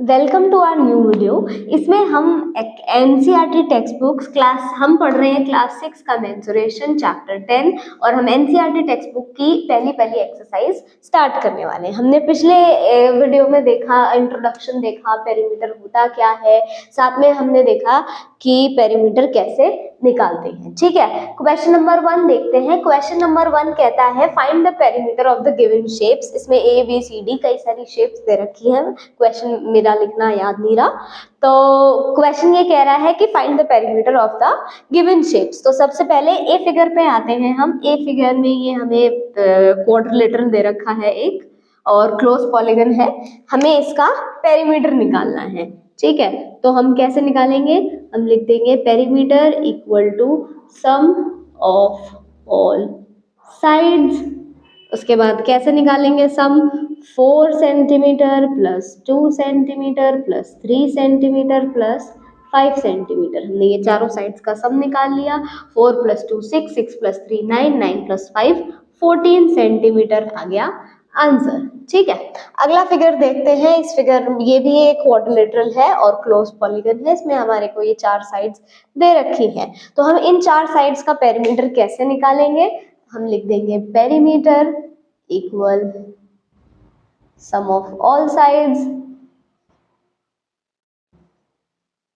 Welcome to our new video. इसमें हम एक एनसीईआरटी टेक्स्ट बुक्स हम पढ़ रहे हैं क्लास 6 का मेंसुरेशन चैप्टर 10 और हम एनसीईआरटी टेक्स्ट बुक की पहली एक्सरसाइज स्टार्ट करने वाले हैं। हमने पिछले वीडियो में देखा, इंट्रोडक्शन देखा, पेरीमीटर होता क्या है, साथ में हमने देखा कि पेरीमीटर कैसे निकालते हैं। ठीक है, क्वेश्चन नंबर 1 देखते हैं। क्वेश्चन नंबर 1 कहता है find the perimeter of the given shapes. इसमें ए बी सी डी कई सारी शेप्स दे रखी है। क्वेश्चन मेरा लिखना याद नहीं रहा, तो क्वेश्चन ये कह रहा है कि find the perimeter of the given shapes. तो सबसे पहले ए फिगर पे आते हैं हम। ए फिगर में ये हमें क्वाड्रिलेटरल दे रखा है एक और क्लोज पॉलीगन है। हमें इसका पेरीमीटर निकालना है। ठीक है, तो हम कैसे निकालेंगे? हम लिख देंगे perimeter equal to sum of all sides. उसके बाद कैसे निकालेंगे sum? 4 centimetre plus 2 centimetre plus 3 centimetre plus 5 centimetre. हमने ये चारों साइड्स का सम निकाल लिया। 4 प्लस 2 6, 6 प्लस 3 9, 9 प्लस 5 14 सेंटीमीटर आ गया आंसर। ठीक है, अगला फिगर देखते हैं। इस फिगर ये भी एक क्वाड्रिलेटरल है और क्लोज पॉलीगन है। इसमें हमारे को ये 4 साइड्स दे रखी हैं। तो हम इन 4 साइड्स का पेरीमीटर कैसे निकालेंगे? हम लिख देंगे perimeter equal sum of all sides.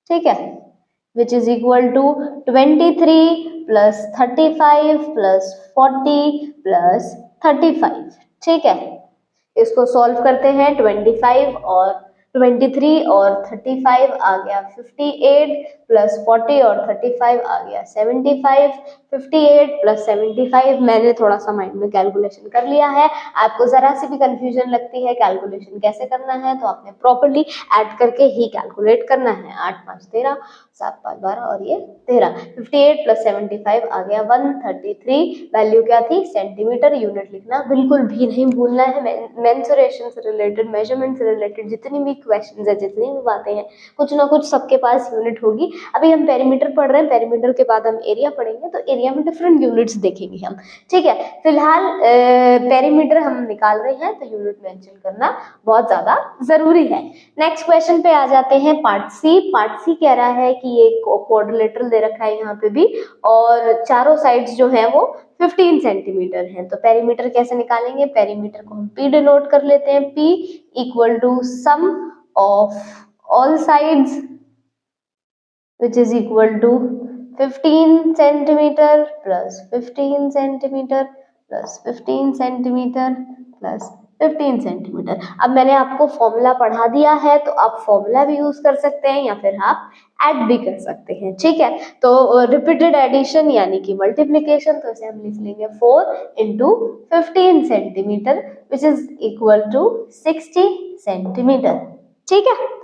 ठीक है, which is equal to 23 plus 35 plus 40 plus 35। ठीक है, इसको सॉल्व करते हैं। 23 और 35 आ गया 58 प्लस 40 और 35 आ गया 75। 58 प्लस 75 मैंने थोड़ा सा माइंड में कैलकुलेशन कर लिया है। आपको जरा सी भी कंफ्यूजन लगती है कैलकुलेशन कैसे करना है, तो आपने प्रॉपर्ली ऐड करके ही कैलकुलेट करना है। 8 5 13, 7 5 12 और ये 13। 58 प्लस 75 आ गया 133। वैल्यू क्या थी? सेंटीमीटर। यूनिट लिखना बिल्कुल भी नहीं भूलना है। मेंसुरेशन से रिलेटेड, मेजरमेंट से रिलेटेड जितनी भी क्वेश्चंस है, जितनी भी बातें हैं, कुछ ना कुछ सबके पास यूनिट होगी। अभी हम पेरीमीटर पढ़ रहे हैं, पेरीमीटर के बाद हम एरिया पढ़ेंगे, तो एरिया में डिफरेंट यूनिट्स देखेंगे हम। ठीक है, फिलहाल पेरीमीटर हम निकाल रहे हैं, तो यूनिट मेंशन करना बहुत ज्यादा जरूरी है। नेक्स्ट क्वेश्चन पे आ जाते हैं, पार्ट सी। पार्ट सी कह रहा है कि ये क्वाड्रिलेटरल दे रखा है यहाँ पे भी और चारों साइड्स जो है वो 15 सेंटीमीटर है। तो पेरीमीटर कैसे निकालेंगे? पेरीमीटर को हम P डिनोट कर लेते हैं। P equal to sum of all sides which is equal to 15 centimetre plus 15 centimetre plus 15 centimetre plus 15 centimetre. अब मैंने आपको फॉर्मूला पढ़ा दिया है, तो आप फॉर्मूला भी यूज कर सकते हैं या फिर आप ऐड भी कर सकते हैं। ठीक है, तो रिपीटेड एडिशन यानी कि मल्टीप्लीकेशन, तो इसे हम लिख लेंगे 4 into 15 centimetre which is equal to 60 centimetre. ठीक है,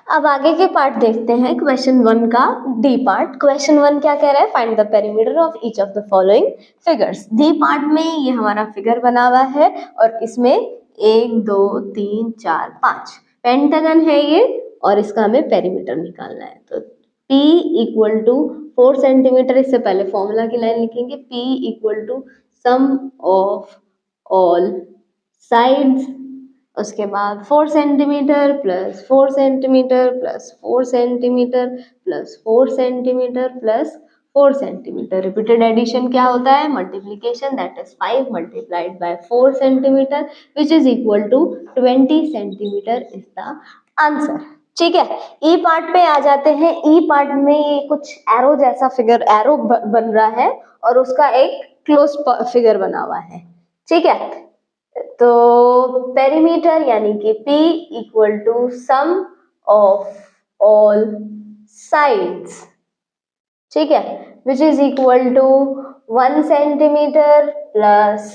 अब आगे के पार्ट देखते हैं। क्वेश्चन 1 का डी पार्ट। क्वेश्चन 1 क्या कह रहा है? Find the perimeter of each of the following figures. D part में ये हमारा फिगर बना हुआ है और इसमें 1 2 3 4 5 पेंटागन है ये, और इसका हमें पेरीमीटर निकालना है। तो P इक्वल टू 4 सेंटीमीटर, इससे पहले फॉर्मूला की लाइन लिखेंगे। P equal to sum of all sides. उसके बाद 4 centimetre plus 4 centimetre plus 4 centimetre plus 4 centimetre plus 4 centimetre. Repeated addition क्या होता है? Multiplication, that is 5 multiplied by 4 centimetre which is equal to 20 centimetre is the answer. ठीक है, ई part पे आ जाते हैं। ई पार्ट में ये कुछ एरो जैसा फिगर, एरो बन रहा है और उसका एक क्लोज फिगर बना हुआ है। ठीक है, तो पेरीमीटर यानी कि P equal to sum of all sides. ठीक है, which is equal to 1 centimetre plus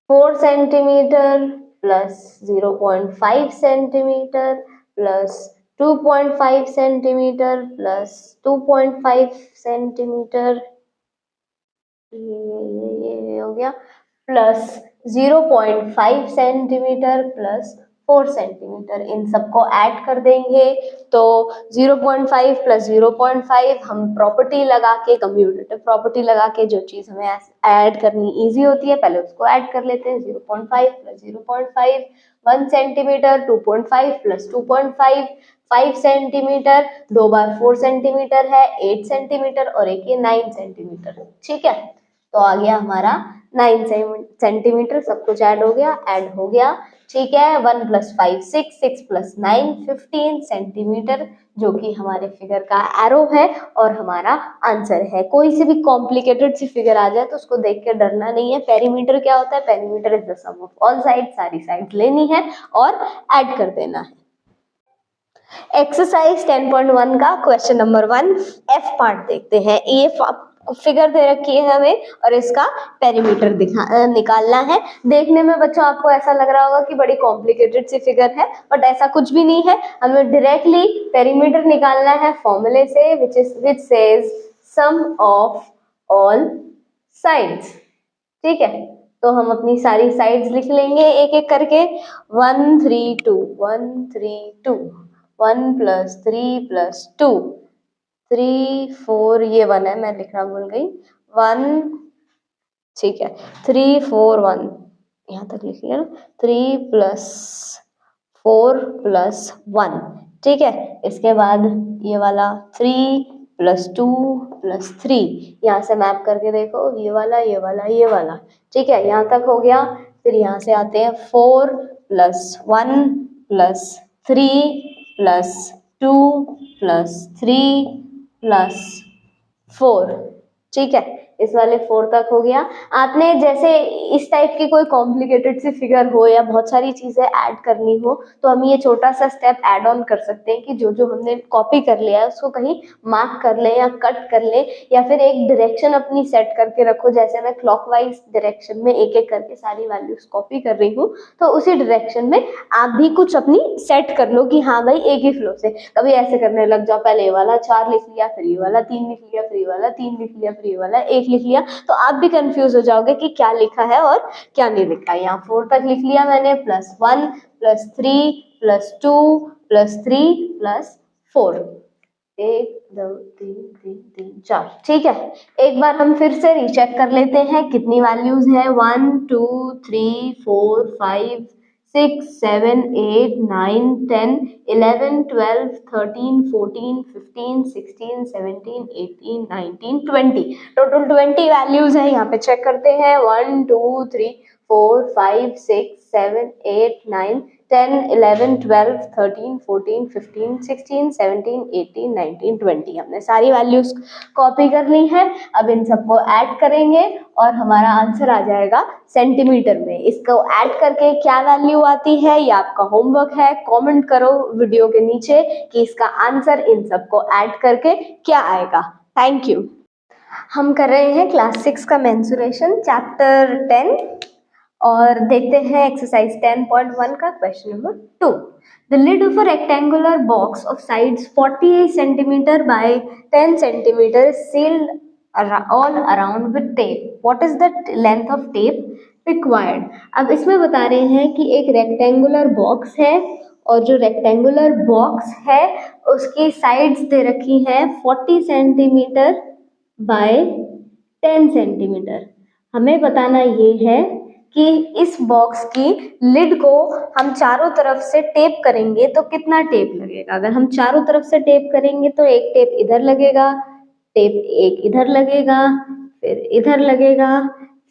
4 centimetre plus 0.5 centimetre plus 2.5 centimetre plus 2.5 centimetre, ये हो गया, प्लस 0.5 सेंटीमीटर प्लस 4 सेंटीमीटर। इन सबको ऐड कर देंगे तो 0.5 प्लस 0.5 हम प्रॉपर्टी लगा के, कम्यूटेटिव प्रॉपर्टी लगा के जो चीज हमें ऐड करनी इजी होती है पहले उसको ऐड कर लेते हैं। 0.5 प्लस 0.5 1 सेंटीमीटर, 2.5 प्लस 2.5 5 सेंटीमीटर, 2 बार 4 सेंटीमीटर है 8 सेंटीमीटर और एक ये 9 सेंटीमीटर। ठीक है, तो आ गया हमारा 9 सेंटीमीटर, सब कुछ ऐड हो गया। ठीक है, 1 प्लस 5 6, 6 प्लस 9 15 सेंटीमीटर, जो कि हमारे फिगर का एरो है और हमारा आंसर है। कोई सी भी कॉम्प्लिकेटेड सी फिगर आ जाए तो उसको देख के डरना नहीं है। पेरीमीटर क्या होता है? Perimeter is the sum of all side, सारी साइड लेनी है और ऐड कर देना है। एक्सरसाइज 10.1 का क्वेश्चन नंबर 1 एफ पार्ट देखते हैं। ये फिगर दे रखी है हमें और इसका पेरीमीटर निकालना है। देखने में बच्चों आपको ऐसा लग रहा होगा कि बड़ी कॉम्प्लिकेटेड सी फिगर है, बट ऐसा कुछ भी नहीं है। हमें डायरेक्टली पेरीमीटर निकालना है फॉर्मूले से, which says sum of all sides. ठीक है, तो हम अपनी सारी साइड्स लिख लेंगे एक एक करके। 1 3 2 1 3 2 1 प्लस 3 प्लस 2 3 4, ये 1 है, मैं लिखना भूल गई। 1, ठीक है, 3 4 1, यहाँ तक लिख लिया ना। 3 प्लस 4 प्लस 1, ठीक है। इसके बाद ये वाला 3 प्लस 2 प्लस 3, यहाँ से मैप करके देखो, ये वाला ये वाला ये वाला, ठीक है, यहाँ तक हो गया। फिर यहाँ से आते हैं 4 plus 1 plus 3 plus 2 plus 3 plus 4, ठीक है, इस वाले 4 तक हो गया। आपने जैसे इस टाइप की कोई कॉम्प्लिकेटेड सी फिगर हो या बहुत सारी चीजें ऐड करनी हो तो हम ये छोटा सा स्टेप ऐड ऑन कर सकते हैं कि जो जो हमने कॉपी कर लिया है उसको कहीं मार्क कर ले या कट कर ले, या फिर एक डायरेक्शन अपनी सेट करके रखो। जैसे मैं क्लॉकवाइज डायरेक्शन में एक एक करके सारी वैल्यूज कॉपी कर रही हूँ, तो उसी डायरेक्शन में आप भी कुछ अपनी सेट कर लो कि हाँ भाई एक ही फ्लो से। कभी ऐसे करने लग जाओ, पहले ये वाला 4 लिख लिया, फिर ये वाला 3 लिख लिया, फिर ये वाला 3 लिख लिया, फिर ये वाला 1 लिख लिया, तो आप भी कंफ्यूज हो जाओगे कि क्या लिखा है और क्या नहीं लिखा है। यहाँ 4 तक लिख लिया मैंने, plus 1 plus 3 plus 2 plus 3 plus 4, 1 2 3 3 3 4, ठीक है। एक बार हम फिर से रीचेक कर लेते हैं कितनी वैल्यूज है। 1 2 3 4 5 6 7 8 9 10 11 12 13 14 15 16 17 18 19 20, टोटल 20 वैल्यूज है। यहाँ पे चेक करते हैं। 1 2 3 4 5 6 7 8 9 10 11 12 13 14 15 16 17 18 19 20, हमने सारी वैल्यूज कॉपी कर ली है। अब इन सबको ऐड करेंगे और हमारा आंसर आ जाएगा सेंटीमीटर में। इसको ऐड करके क्या वैल्यू आती है ये आपका होमवर्क है। कमेंट करो वीडियो के नीचे कि इसका आंसर इन सबको ऐड करके क्या आएगा। Thank you. हम कर रहे हैं क्लास 6 का मेंसुरेशन चैप्टर 10 और देखते हैं एक्सरसाइज 10.1 का question number 2। The lid of a rectangular box of sides 48 centimeter by 10 centimeter is sealed all around with tape. What is the length of tape required? अब इसमें बता रहे हैं कि एक रेक्टेंगुलर बॉक्स है और जो रेक्टेंगुलर बॉक्स है उसकी साइड्स दे रखी है 40 सेंटीमीटर बाय 10 सेंटीमीटर। हमें बताना ये है कि इस बॉक्स की लिड को हम चारों तरफ से टेप करेंगे तो कितना टेप लगेगा। अगर हम चारों तरफ से टेप करेंगे तो एक टेप इधर लगेगा, टेप एक इधर लगेगा, फिर इधर लगेगा,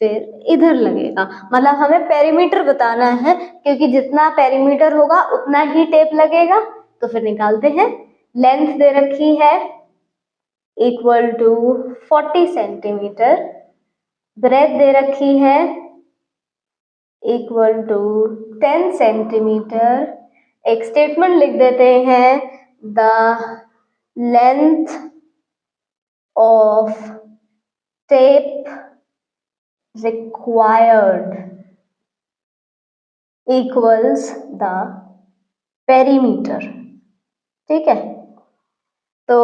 फिर इधर लगेगा। मतलब हमें पेरीमीटर बताना है, क्योंकि जितना पेरीमीटर होगा उतना ही टेप लगेगा। तो फिर निकालते हैं। लेंथ दे रखी है इक्वल टू 40 सेंटीमीटर, ब्रेथ दे रखी है इक्वल टू 10 सेंटीमीटर। एक स्टेटमेंट लिख देते हैं, the length of tape required equals the perimeter. ठीक है, तो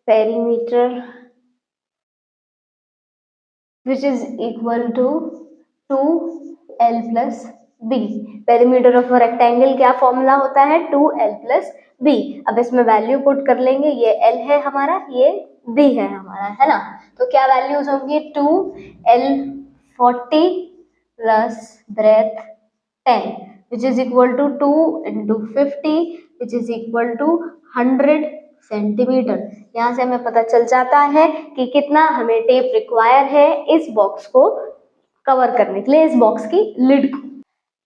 perimeter which is equal to 2L plus B. Perimeter of rectangle क्या फॉर्मूला होता है, 2l प्लस बी। अब इसमें वैल्यू पुट कर लेंगे, ये l है हमारा, ये b है हमारा, है ना। तो क्या वैल्यूज होंगी, 2l 40 plus breadth 10 which is equal to 2 into 50 which is equal to 100 centimetre. यहाँ से हमें पता चल जाता है कि कितना हमें टेप रिक्वायर है इस बॉक्स को कवर करने के लिए, इस बॉक्स की लिड को।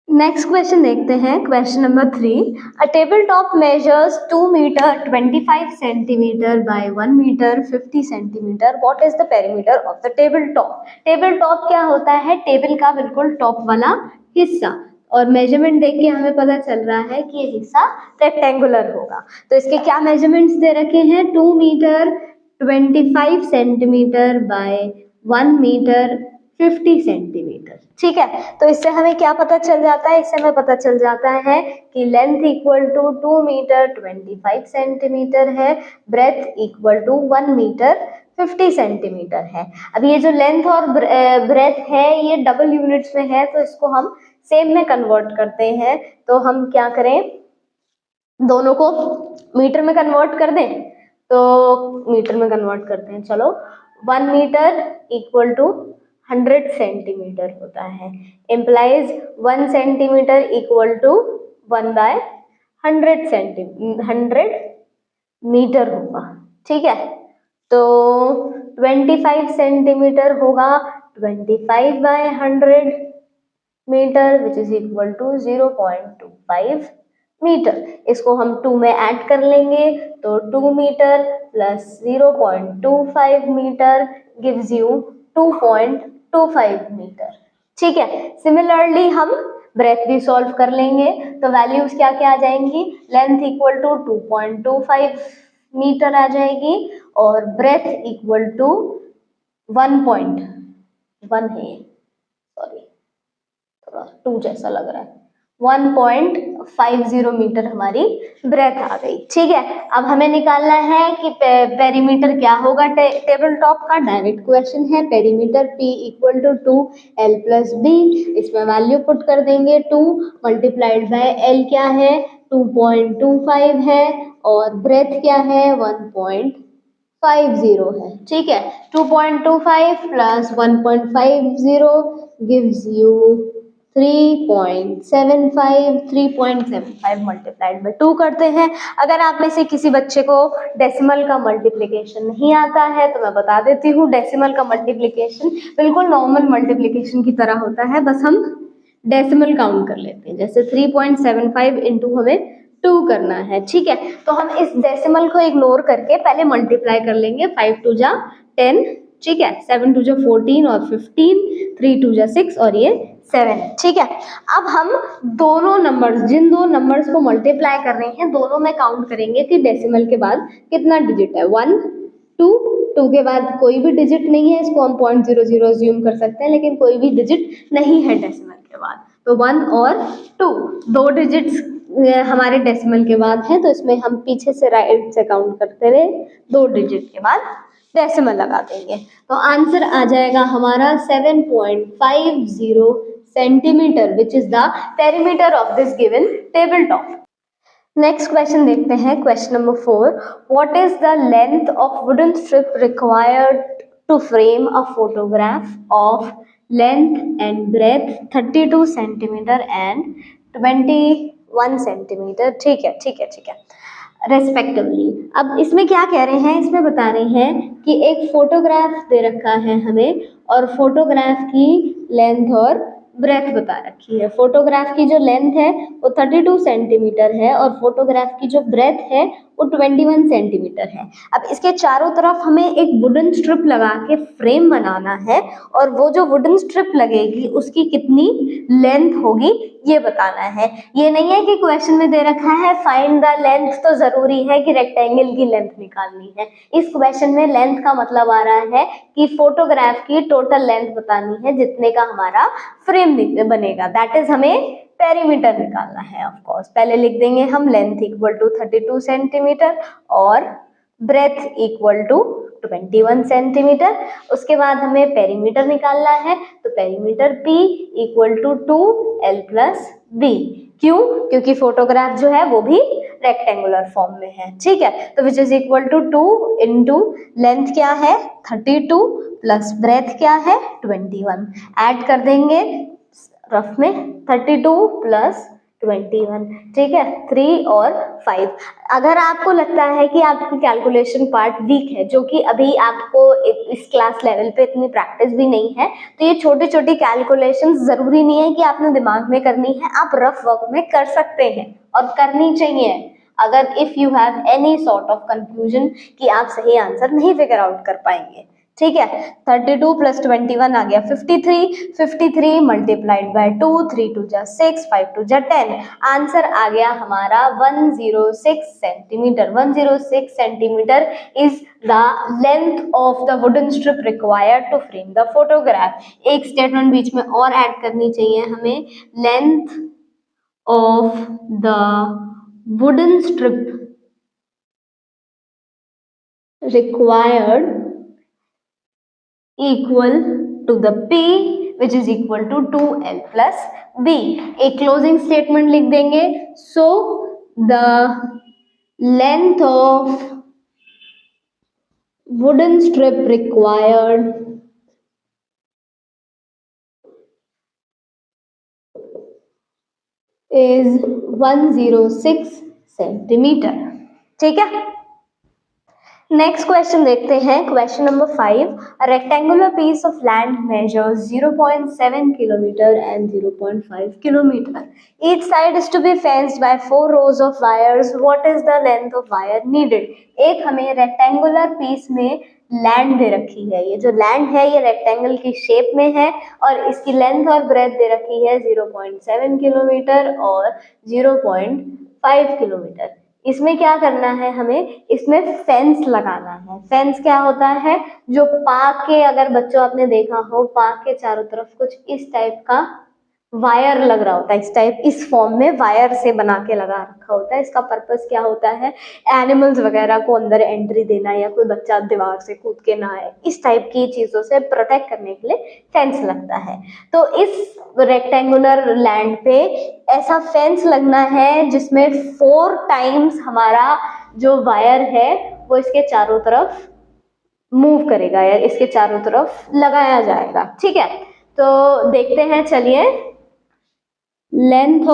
नेक्स्ट क्वेश्चन देखते हैं, question number 3। A table top measures 2 metre 25 centimetre by 1 metre 50 centimetre. What is the perimeter of the table top. Table top क्या होता है, टेबल का बिल्कुल टॉप वाला हिस्सा, और मेजरमेंट देख के हमें पता चल रहा है कि ये हिस्सा रेक्टेंगुलर होगा। तो इसके क्या मेजरमेंट्स दे रखे हैं, 2 metre 25 centimetre by 1 metre 50 centimetre. ठीक है, तो इससे हमें क्या पता चल जाता है, इससे हमें पता चल जाता है कि length equal to 2 metre 25 centimetre है, breadth equal to 1 metre 50 centimetre है। अब ये जो लेंथ और ब्रेथ है ये डबल यूनिट्स में है, तो इसको हम सेम में कन्वर्ट करते हैं। तो हम क्या करें, दोनों को मीटर में कन्वर्ट कर दें, तो मीटर में कन्वर्ट करते हैं। चलो, 1 मीटर इक्वल टू 100 सेंटीमीटर होता है, implies 1 centimetre equal to 1 by 100 metre होगा। ठीक है, तो 25 सेंटीमीटर होगा 25 by 100 metre which is equal to 0.25 metre. इसको हम 2 में ऐड कर लेंगे, तो 2 metre plus 0.25 metre gives you 2.25 metre. ठीक है, सिमिलरली हम ब्रेथ भी सॉल्व कर लेंगे, तो वैल्यूज क्या क्या आ जाएंगी, लेंथ इक्वल टू 2.25 मीटर आ जाएगी, और ब्रेथ इक्वल टू 1.1 है, सॉरी थोड़ा 2 जैसा लग रहा है, 1.50 मीटर हमारी ब्रेथ आ गई। ठीक है, अब हमें निकालना है कि पेरीमीटर क्या होगा टेबल टॉप का। डायरेक्ट क्वेश्चन है, perimeter P equal to 2l plus B. इसमें वैल्यू पुट कर देंगे, 2 मल्टीप्लाइड बाय l क्या है 2.25 है, और ब्रेथ क्या है 1.50 है। ठीक है, 2.25 plus 1.50 gives you 3.75 multiplied by 2 करते हैं। अगर आप में से किसी बच्चे को डेसिमल का मल्टीप्लिकेशन नहीं आता है तो मैं बता देती हूँ, डेसिमल का मल्टीप्लिकेशन बिल्कुल नॉर्मल मल्टीप्लिकेशन की तरह होता है, बस हम डेसिमल काउंट कर लेते हैं। जैसे 3.75 इंटू हमें 2 करना है। ठीक है, तो हम इस डेसिमल को इग्नोर करके पहले मल्टीप्लाई कर लेंगे, 5 2 जा 10, ठीक है, 7 2 जा 14 और 15, 3 2 जा 6 और ये 7। ठीक है, अब हम दोनों नंबर्स, जिन दो नंबर्स को मल्टीप्लाई कर रहे हैं, दोनों में काउंट करेंगे कि डेसिमल के बाद कितना डिजिट है, 1 2 2 के बाद कोई भी डिजिट नहीं है, इसको हम 0.00 अज्यूम कर सकते हैं, लेकिन कोई भी डिजिट नहीं है डेसिमल के बाद, तो 1 और 2 दो डिजिट्स हमारे डेसिमल के बाद है, तो इसमें हम पीछे से राइट से काउंट करते हुए 2 डिजिट के बाद डेसिमल लगा देंगे, तो आंसर आ जाएगा हमारा 7.50 centimetre which is the perimeter of this given table top. Next question देखते हैं, question number 4। What is the length of wooden strip required to frame a photograph of length and breadth 32 centimetre and 21 centimetre. ठीक है ठीक है ठीक है, respectively. अब इसमें क्या कह रहे हैं, इसमें बता रहे हैं कि एक फोटोग्राफ दे रखा है हमें, और फोटोग्राफ की लेंथ और ब्रेथ बता रखी है। फोटोग्राफ की जो लेंथ है वो 32 सेंटीमीटर है, और फोटोग्राफ की जो ब्रेथ है वो 21 सेंटीमीटर है। अब इसके चारों तरफ हमें एक वुडन स्ट्रिप लगा के फ्रेम बनाना है, और वो जो वुडन स्ट्रिप लगेगी उसकी कितनी लेंथ होगी ये बताना है। ये नहीं है कि क्वेश्चन में दे रखा है फाइंड द लेंथ, तो जरूरी है कि रेक्टेंगल की लेंथ निकालनी है। इस क्वेश्चन में लेंथ का मतलब आ रहा है कि फोटोग्राफ की टोटल लेंथ बतानी है जितने का हमारा फ्रेम बनेगा, दैट इज हमें पेरीमीटर निकालना है। ऑफ कोर्स पहले लिख देंगे हम लेंथ इक्वल टू 32 सेंटीमीटर और ब्रेथ इक्वल टू 21 सेंटीमीटर। उसके बाद हमें पेरीमीटर निकालना है, तो perimeter P equal to 2L plus B। क्यों? क्योंकि फोटोग्राफ जो है वो भी रेक्टेंगुलर फॉर्म में है, ठीक है। तो which is equal to 2 into length क्या है 32 प्लस ब्रेथ क्या है 21, ऐड कर देंगे रफ में 32 प्लस 21, ठीक है, 3 और 5। अगर आपको लगता है कि आपकी कैलकुलेशन पार्ट वीक है, जो कि अभी आपको इस क्लास लेवल पे इतनी प्रैक्टिस भी नहीं है, तो ये छोटी छोटी कैलकुलेशंस जरूरी नहीं है कि आपने दिमाग में करनी है, आप रफ वर्क में कर सकते हैं और करनी चाहिए। अगर if you have any sort of confusion कि आप सही आंसर नहीं फिगर आउट कर पाएंगे, ठीक है। 32 प्लस 21 आ गया 53, 53 मल्टीप्लाइड बाय 2, 3 2 जा 6, 5 2 जा 10, आंसर आ गया हमारा 106 centimetre. 106 centimetre is the length of the wooden strip required to frame the photograph. एक स्टेटमेंट बीच में और ऐड करनी चाहिए हमें, length of the wooden strip required equal to the P which is equal to 2L plus B। एक closing statement लिख देंगे, so the length of wooden strip required is 106 centimetre, ठीक है। नेक्स्ट क्वेश्चन देखते हैं, question number 5। A rectangular piece of land measures 0.7 kilometre and 0.5 kilometre. Each side is to be fenced by 4 rows of wires. What is the length of wire needed? एक हमें rectangular piece में land दे रखी है, ये जो land है ये रेक्टेंगल की शेप में है और इसकी लेंथ और ब्रेथ दे रखी है 0.7 किलोमीटर और 0.5 किलोमीटर। इसमें क्या करना है हमें, इसमें फेंस लगाना है। फेंस क्या होता है, जो पार्क के, अगर बच्चों आपने देखा हो, पार्क के चारों तरफ कुछ इस टाइप का वायर लग रहा होता है, इस टाइप, इस फॉर्म में वायर से बना के लगा रखा होता है। इसका पर्पस क्या होता है, एनिमल्स वगैरह को अंदर एंट्री देना या कोई बच्चा दीवार से कूद के ना आए, इस टाइप की चीजों से प्रोटेक्ट करने के लिए फेंस लगता है। तो इस रेक्टेंगुलर लैंड पे ऐसा फेंस लगना है जिसमें 4 टाइम्स हमारा जो वायर है वो इसके चारों तरफ मूव करेगा या इसके चारों तरफ लगाया जाएगा, ठीक है। तो देखते हैं, चलिए। length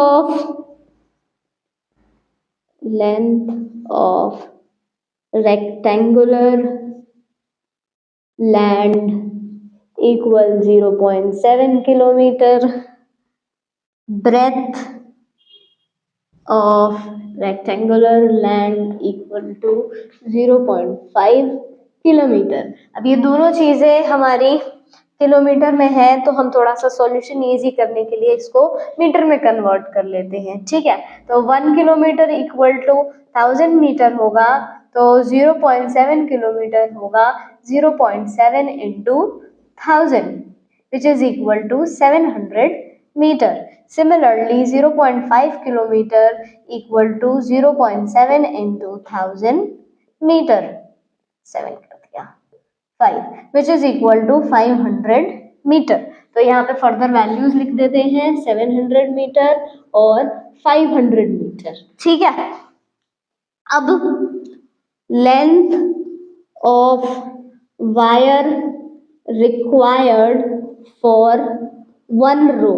of rectangular land equal 0.7 kilometer, breadth of rectangular land equal to 0.5 kilometre. अब ये दोनों चीजें हमारी किलोमीटर में है, तो हम थोड़ा सा सॉल्यूशन इजी करने के लिए इसको मीटर में कन्वर्ट कर लेते हैं, ठीक है। तो 1 किलोमीटर इक्वल टू 1000 मीटर होगा, तो 0.7 किलोमीटर होगा 0.7 into 1000 which is equal to 700 metre. Similarly, 0.5 kilometre equal to 0.7 into 1000 metre, 7 कर दिया 5 which is equal to 500 metre. तो यहाँ पे फर्दर वैल्यूज लिख देते हैं, 700 मीटर और 500 मीटर, ठीक है। अब length of wire required for 1 रो।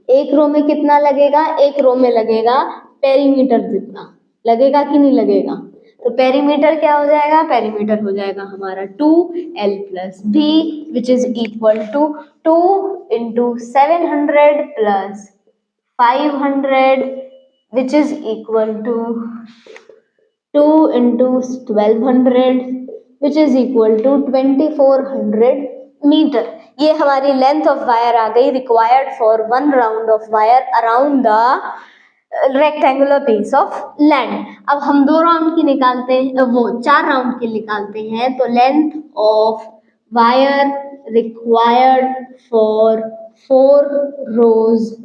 एक रो में कितना लगेगा, एक रो में लगेगा पेरीमीटर जितना, लगेगा कि नहीं लगेगा? तो पेरीमीटर क्या हो जाएगा, पेरीमीटर हो जाएगा हमारा 2L plus B which is equal to 2 into 700 plus 500 which is equal to 2 into 1200 which is equal to 2400 metre. ये हमारी लेंथ ऑफ वायर आ गई required for 1 round of wire around the rectangular piece of land. अब हम 2 round की निकालते हैं, वो 4 राउंड की निकालते हैं। तो length of wire required for 4 rows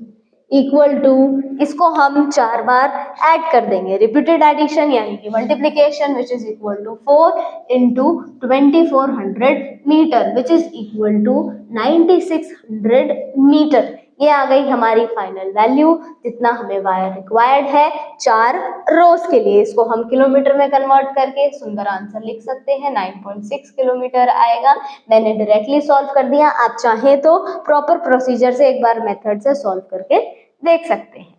equal to, इसको हम 4 बार ऐड कर देंगे, रिपीटेड एडिशन यानी कि multiplication, which is equal to 4 into 2400 metre, which is equal to 9600 metre. ये आ गई हमारी फाइनल वैल्यू, जितना हमें वायर रिक्वायर्ड है 4 रोज के लिए। इसको हम किलोमीटर में कन्वर्ट करके सुंदर आंसर लिख सकते हैं, 9.6 किलोमीटर आएगा। मैंने डायरेक्टली सॉल्व कर दिया, आप चाहें तो प्रॉपर प्रोसीजर से एक बार मेथड से सॉल्व करके देख सकते हैं।